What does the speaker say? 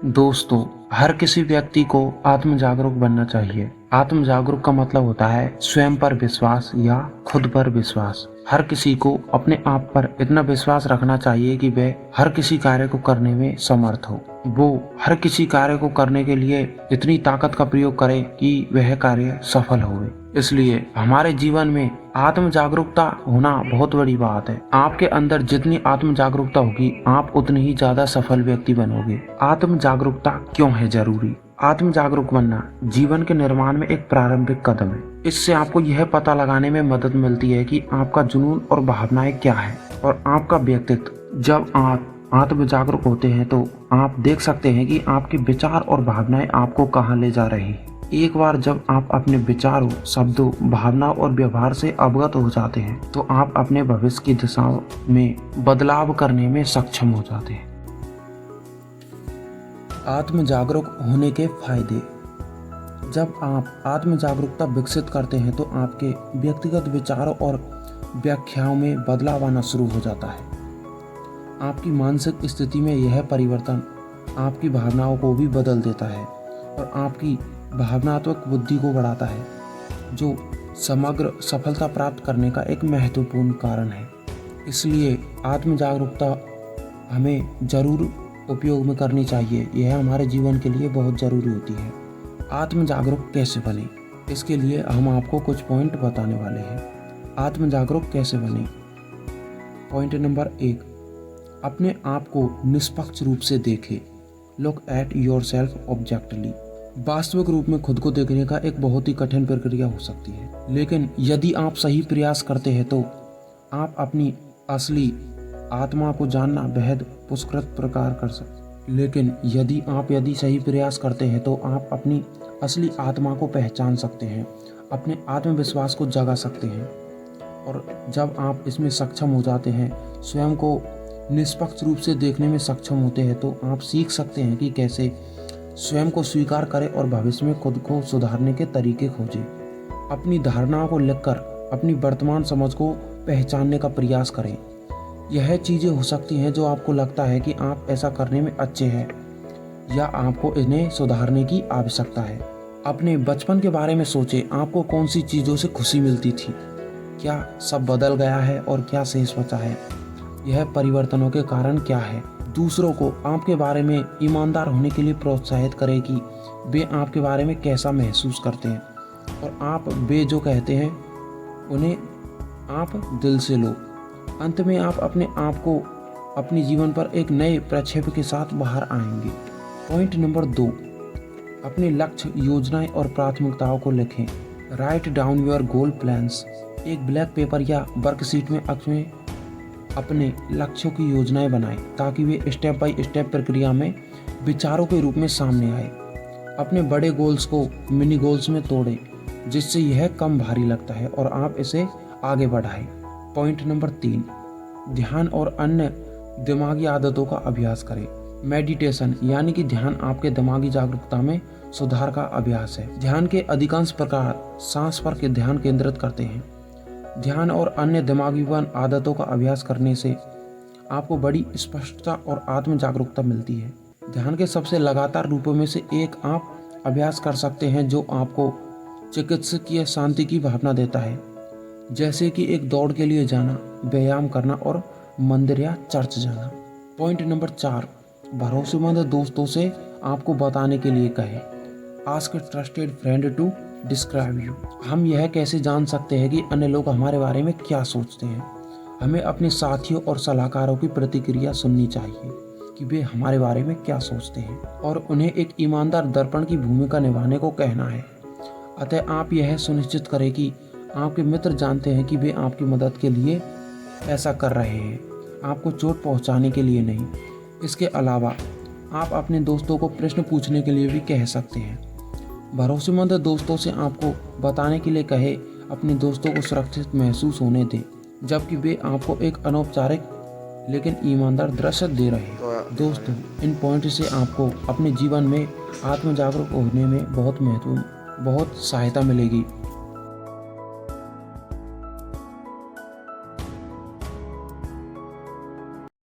दोस्तों, हर किसी व्यक्ति को आत्म जागरूक बनना चाहिए। आत्म जागरूक का मतलब होता है स्वयं पर विश्वास या खुद पर विश्वास। हर किसी को अपने आप पर इतना विश्वास रखना चाहिए कि वह हर किसी कार्य को करने में समर्थ हो। वो हर किसी कार्य को करने के लिए इतनी ताकत का प्रयोग करे कि वह कार्य सफल हो। इसलिए हमारे जीवन में आत्म जागरूकता होना बहुत बड़ी बात है। आपके अंदर जितनी आत्म जागरूकता होगी, आप उतनी ही ज्यादा सफल व्यक्ति बनोगे। आत्म जागरूकता क्यों है जरूरी? आत्म जागरूक बनना जीवन के निर्माण में एक प्रारंभिक कदम है। इससे आपको यह पता लगाने में मदद मिलती है कि आपका जुनून और भावनाएं क्या है और आपका व्यक्तित्व। जब आप आत्म जागरूक होते हैं तो आप देख सकते हैं कि आपके विचार और भावनाएं आपको कहाँ ले जा रही हैं। एक बार जब आप अपने विचारों, शब्दों, भावनाओं और व्यवहार से अवगत हो जाते हैं तो आप अपने भविष्य की दिशा में बदलाव करने में सक्षम हो जाते हैं। आत्म जागरूक होने के फायदे। जब आप आत्म जागरूकता विकसित करते हैं तो आपके व्यक्तिगत विचारों और व्याख्याओं में बदलाव आना शुरू हो जाता है। आपकी मानसिक स्थिति में यह परिवर्तन आपकी भावनाओं को भी बदल देता है और आपकी भावनात्मक बुद्धि को बढ़ाता है, जो समग्र सफलता प्राप्त करने का एक महत्वपूर्ण कारण है। इसलिए आत्म जागरूकता हमें जरूर उपयोग में करनी चाहिए। यह हमारे जीवन के लिए बहुत ज़रूरी होती है। आत्म जागरूक कैसे बने, इसके लिए हम आपको कुछ पॉइंट बताने वाले हैं। आत्म जागरूक कैसे बने? पॉइंट नंबर 1, अपने आप को निष्पक्ष रूप से देखें। Look at yourself objectively. वास्तविक रूप में खुद को देखने का एक बहुत ही कठिन प्रक्रिया हो सकती है, लेकिन यदि आप सही प्रयास करते हैं तो आप अपनी असली आत्मा को जानना बेहद पुरस्कृत प्रकार कर सकते। लेकिन यदि सही प्रयास करते हैं तो आप अपनी असली आत्मा को पहचान सकते हैं, अपने आत्मविश्वास को जगा सकते हैं। और जब आप इसमें सक्षम हो जाते हैं, स्वयं को निष्पक्ष रूप से देखने में सक्षम होते हैं, तो आप सीख सकते हैं कि कैसे स्वयं को स्वीकार करें और भविष्य में खुद को सुधारने के तरीके खोजें। अपनी धारणाओं को लिखकर अपनी वर्तमान समझ को पहचानने का प्रयास करें। यह चीज़ें हो सकती हैं जो आपको लगता है कि आप ऐसा करने में अच्छे हैं या आपको इन्हें सुधारने की आवश्यकता है। अपने बचपन के बारे में सोचें। आपको कौन सी चीज़ों से खुशी मिलती थी? क्या सब बदल गया है और क्या शेष बचा है? यह परिवर्तनों के कारण क्या है? दूसरों को आपके बारे में ईमानदार होने के लिए प्रोत्साहित करें कि वे आपके बारे में कैसा महसूस करते हैं और आप वे जो कहते हैं उन्हें आप दिल से लो। अंत में आप अपने आप को अपने जीवन पर एक नए प्रक्षेप के साथ बाहर आएंगे। पॉइंट नंबर 2, अपने लक्ष्य, योजनाएं और प्राथमिकताओं को लिखें। Write down your goal plans. एक ब्लैक पेपर या वर्कशीट में अपने लक्ष्यों की योजनाएं बनाएं ताकि वे स्टेप बाय स्टेप प्रक्रिया में विचारों के रूप में सामने आए। अपने बड़े गोल्स को मिनी गोल्स में तोड़ें, जिससे यह कम भारी लगता है और आप इसे आगे बढ़ाएं। पॉइंट नंबर 3, ध्यान और अन्य दिमागी आदतों का अभ्यास करें। मेडिटेशन यानी कि ध्यान आपके दिमागी जागरूकता में सुधार का अभ्यास है। ध्यान के अधिकांश प्रकार सांस पर ध्यान केंद्रित करते हैं। ध्यान और अन्य दिमागी आदतों का अभ्यास करने से आपको बड़ी स्पष्टता और आत्म जागरूकता मिलती है। ध्यान के सबसे लगातार रूपों में से एक आप अभ्यास कर सकते हैं जो आपको चिकित्सकीय शांति की भावना देता है, जैसे कि एक दौड़ के लिए जाना, व्यायाम करना और मंदिर या चर्च जाना। पॉइंट नंबर 4, भरोसेमंद दोस्तों से आपको बताने के लिए कहें। Ask trusted friend to describe you. हम यह कैसे जान सकते हैं कि अन्य लोग हमारे बारे में क्या सोचते हैं? हमें अपने साथियों और सलाहकारों की प्रतिक्रिया सुननी चाहिए कि वे हमारे बारे में क्या सोचते हैं और उन्हें एक ईमानदार दर्पण की भूमिका निभाने को कहना है। अतः आप यह सुनिश्चित करें कि आपके मित्र जानते हैं कि वे आपकी मदद के लिए ऐसा कर रहे हैं, आपको चोट पहुंचाने के लिए नहीं। इसके अलावा आप अपने दोस्तों को प्रश्न पूछने के लिए भी कह सकते हैं। भरोसेमंद दोस्तों से आपको बताने के लिए कहे। अपने दोस्तों को सुरक्षित महसूस होने दें जबकि वे आपको एक अनौपचारिक लेकिन ईमानदार दृश्य दे रहे हैं। दोस्तों, इन पॉइंट से आपको अपने जीवन में आत्म जागरूक होने में बहुत सहायता मिलेगी।